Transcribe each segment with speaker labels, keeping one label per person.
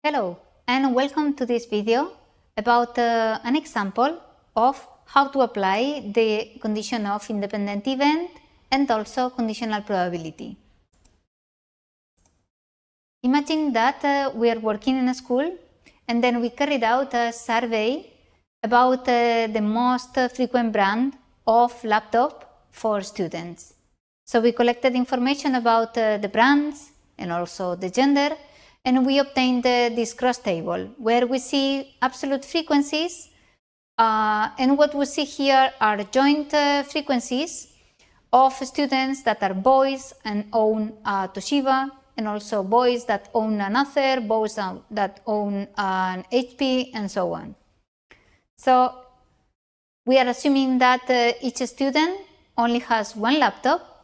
Speaker 1: Hello and welcome to this video about an example of how to apply the condition of independent event and also conditional probability. Imagine that we are working in a school and then we carried out a survey about the most frequent brand of laptop for students. So we collected information about the brands and also the gender, and we obtained this cross table where we see absolute frequencies, and what we see here are joint frequencies of students that are boys and own a Toshiba, and also boys that own an Author, boys that own an HP, and so on. So we are assuming that each student only has one laptop.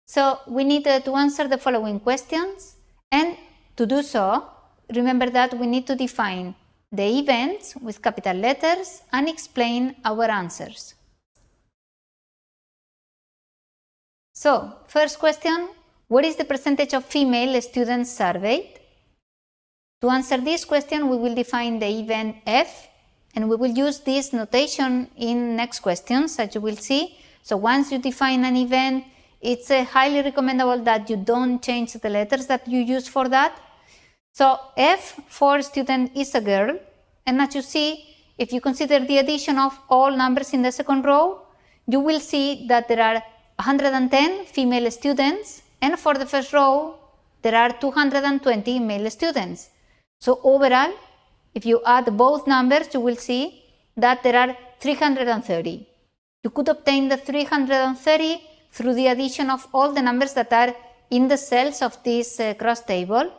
Speaker 1: So we need to answer the following questions, and to do so, remember that we need to define the events with capital letters and explain our answers. So, first question, what is the percentage of female students surveyed? To answer this question, we will define the event F, and we will use this notation in next questions, as you will see. So once you define an event, it's highly recommendable that you don't change the letters that you use for that. So F for student is a girl, and as you see, if you consider the addition of all numbers in the second row, you will see that there are 110 female students, and for the first row, there are 220 male students. So overall, if you add both numbers, you will see that there are 330. You could obtain the 330 through the addition of all the numbers that are in the cells of this cross table,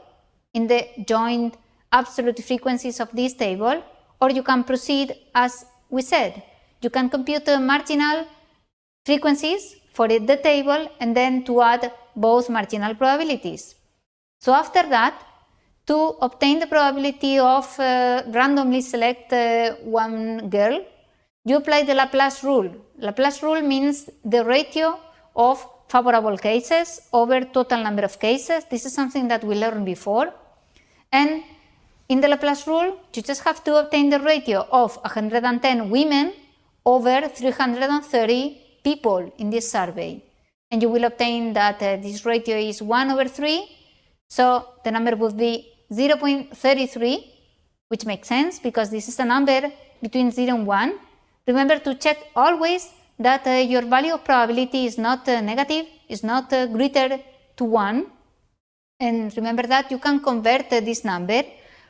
Speaker 1: in the joint absolute frequencies of this table, or you can proceed as we said. You can compute the marginal frequencies for the table and then to add both marginal probabilities. So after that, to obtain the probability of randomly select one girl, you apply the Laplace rule. Laplace rule means the ratio of favorable cases over total number of cases. This is something that we learned before. And in the Laplace rule, you just have to obtain the ratio of 110 women over 330 people in this survey. And you will obtain that this ratio is 1 over 3. So the number would be 0.33, which makes sense because this is a number between 0 and 1. Remember to check always that your value of probability is not negative, is not greater to 1. And remember that you can convert this number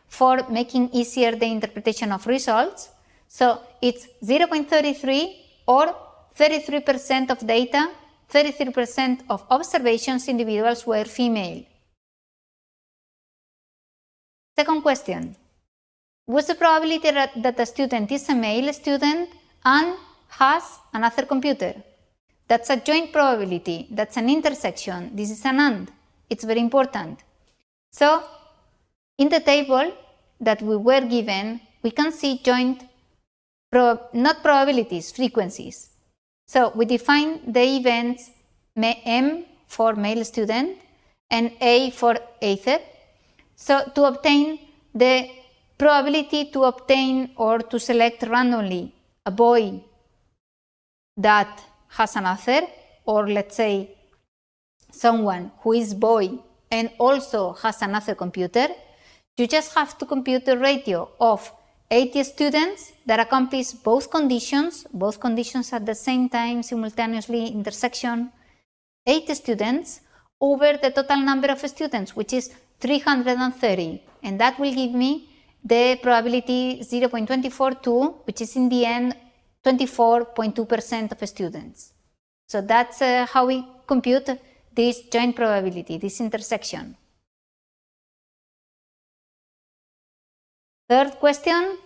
Speaker 1: for making easier the interpretation of results. So it's 0.33 or 33% of data, 33% of observations individuals were female. Second question, what's the probability that a student is a male student and has another computer? That's a joint probability, that's an intersection, this is an AND, it's very important. So in the table that we were given, we can see joint, not probabilities, frequencies. So we define the events M for male student and A for Author. So to obtain the probability to obtain or to select randomly a boy that has an Author, or let's say someone who is boy and also has another computer, you just have to compute the ratio of 80 students that accomplish both conditions at the same time, simultaneously, intersection, 80 students over the total number of students, which is 330, and that will give me the probability 0.242, which is in the end 24.2% of students. So that's how we compute this joint probability, this intersection. Third question,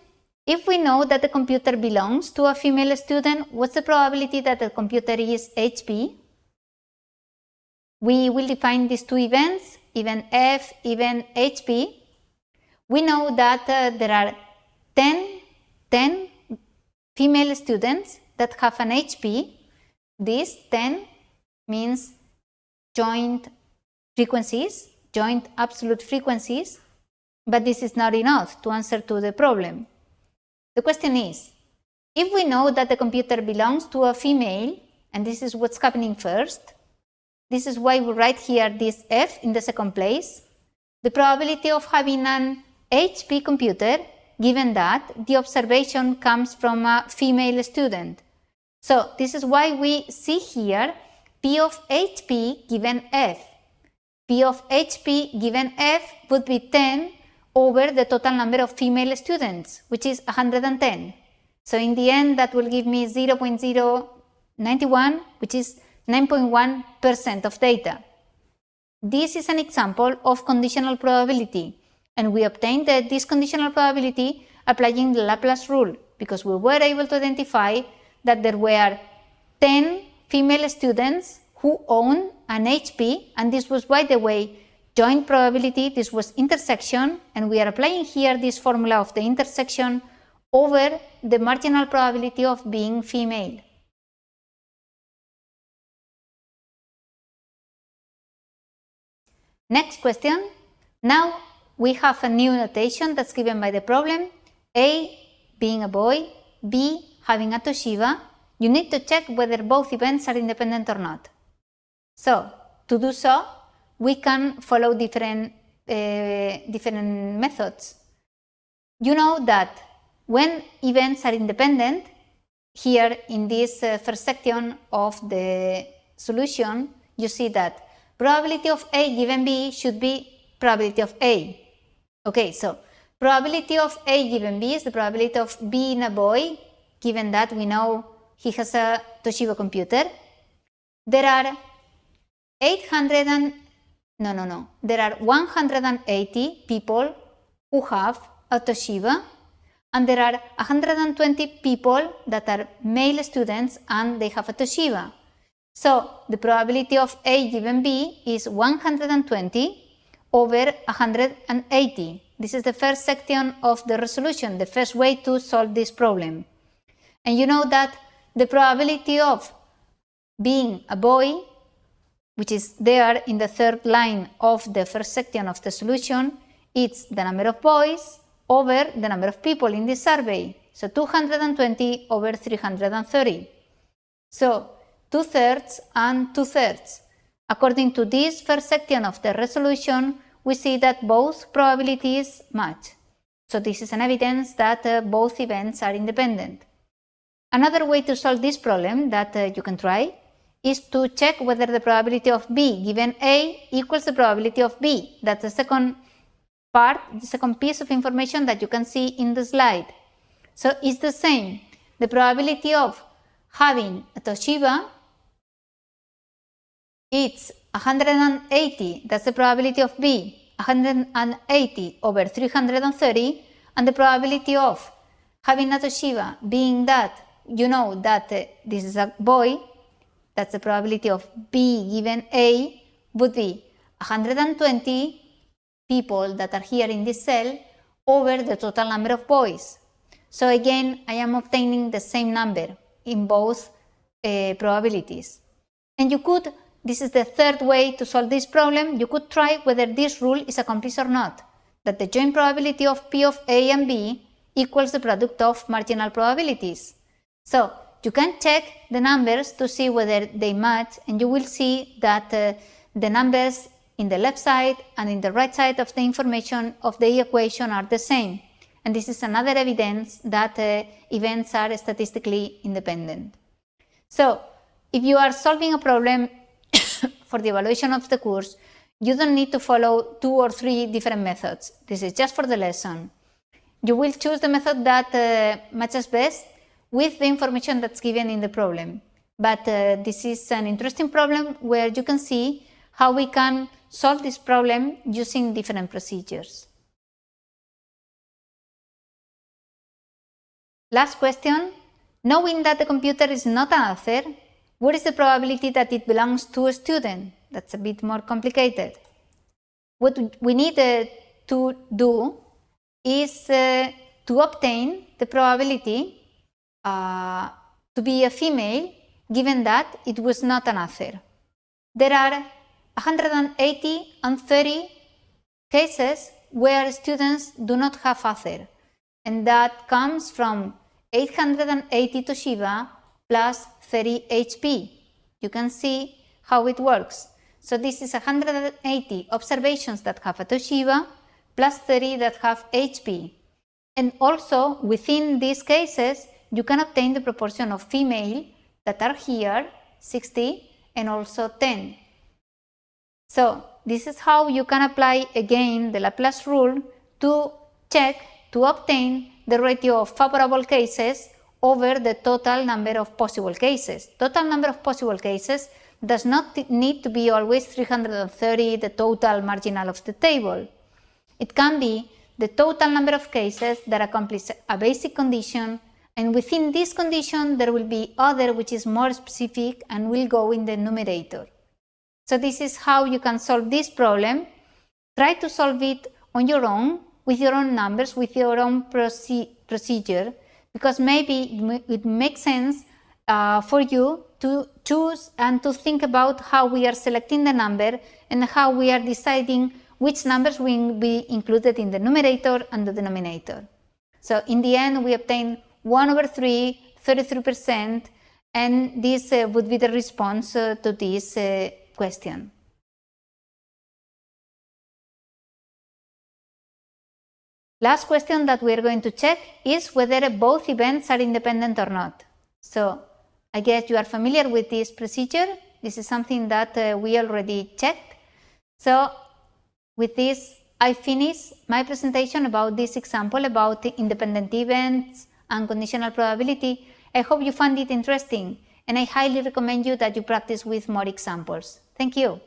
Speaker 1: if we know that the computer belongs to a female student, what's the probability that the computer is HP? We will define these two events, event F, event HP. We know that there are 10 female students that have an HP. This 10 means joint frequencies, joint absolute frequencies. But this is not enough to answer to the problem. The question is, if we know that the computer belongs to a female, and this is what's happening first, this is why we write here this F in the second place, the probability of having an HP computer, given that the observation comes from a female student. So this is why we see here P of HP given F. P of HP given F would be 10 over the total number of female students, which is 110. So in the end, that will give me 0.091, which is 9.1% of data. This is an example of conditional probability, and we obtained this conditional probability applying the Laplace rule, because we were able to identify that there were 10 female students who own an HP, and this was, by the way, joint probability. This was intersection, and we are applying here this formula of the intersection over the marginal probability of being female. Next question. Now we have a new notation that's given by the problem. A being a boy, B having a Toshiba. You need to check whether both events are independent or not. So to do so, we can follow different methods. You know that when events are independent, here in this first section of the solution, you see that probability of A given B should be probability of A. Okay, so probability of A given B is the probability of being a boy, given that we know he has a Toshiba computer. There are 180 people who have a Toshiba, and there are 120 people that are male students and they have a Toshiba. So the probability of A given B is 120 over 180. This is the first section of the resolution, the first way to solve this problem. And you know that the probability of being a boy, which is there in the third line of the first section of the solution, it's the number of boys over the number of people in this survey. So 220 over 330. So 2/3 and 2/3. According to this first section of the resolution, we see that both probabilities match. So this is an evidence that both events are independent. Another way to solve this problem that you can try is to check whether the probability of B given A equals the probability of B. That's the second part, the second piece of information that you can see in the slide. So it's the same. The probability of having a Toshiba, it's 180, that's the probability of B, 180 over 330, and the probability of having a Toshiba being that, you know that this is a boy, that's the probability of B given A, would be 120 people that are here in this cell over the total number of boys. So again, I am obtaining the same number in both probabilities. And you could, this is the third way to solve this problem, you could try whether this rule is accomplished or not, that the joint probability of P of A and B equals the product of marginal probabilities. So you can check the numbers to see whether they match, and you will see that the numbers in the left side and in the right side of the information of the equation are the same. And this is another evidence that events are statistically independent. So if you are solving a problem for the evaluation of the course, you don't need to follow 2 or 3 different methods. This is just for the lesson. You will choose the method that matches best with the information that's given in the problem. But this is an interesting problem where you can see how we can solve this problem using different procedures. Last question. Knowing that the computer is not an author, what is the probability that it belongs to a student? That's a bit more complicated. What we need to do is to obtain the probability to be a female, given that it was not an author. There are 180 and 30 cases where students do not have author, and that comes from 880 Toshiba plus 30 HP. You can see how it works. So this is 180 observations that have a Toshiba plus 30 that have HP. And also within these cases, you can obtain the proportion of female that are here, 60, and also 10. So this is how you can apply again the Laplace rule to obtain the ratio of favorable cases over the total number of possible cases. Total number of possible cases does not need to be always 330, the total marginal of the table. It can be the total number of cases that accomplish a basic condition, and within this condition there will be other which is more specific and will go in the numerator. So this is how you can solve this problem. Try to solve it on your own, with your own numbers, with your own procedure, because maybe it makes sense for you to choose and to think about how we are selecting the number and how we are deciding which numbers will be included in the numerator and the denominator. So in the end, we obtain 1/3, 33%, and this would be the response to this question. Last question that we are going to check is whether both events are independent or not. So I guess you are familiar with this procedure. This is something that we already checked. So with this, I finish my presentation about this example about the independent events and conditional probability. I hope you found it interesting, and I highly recommend you that you practice with more examples. Thank you.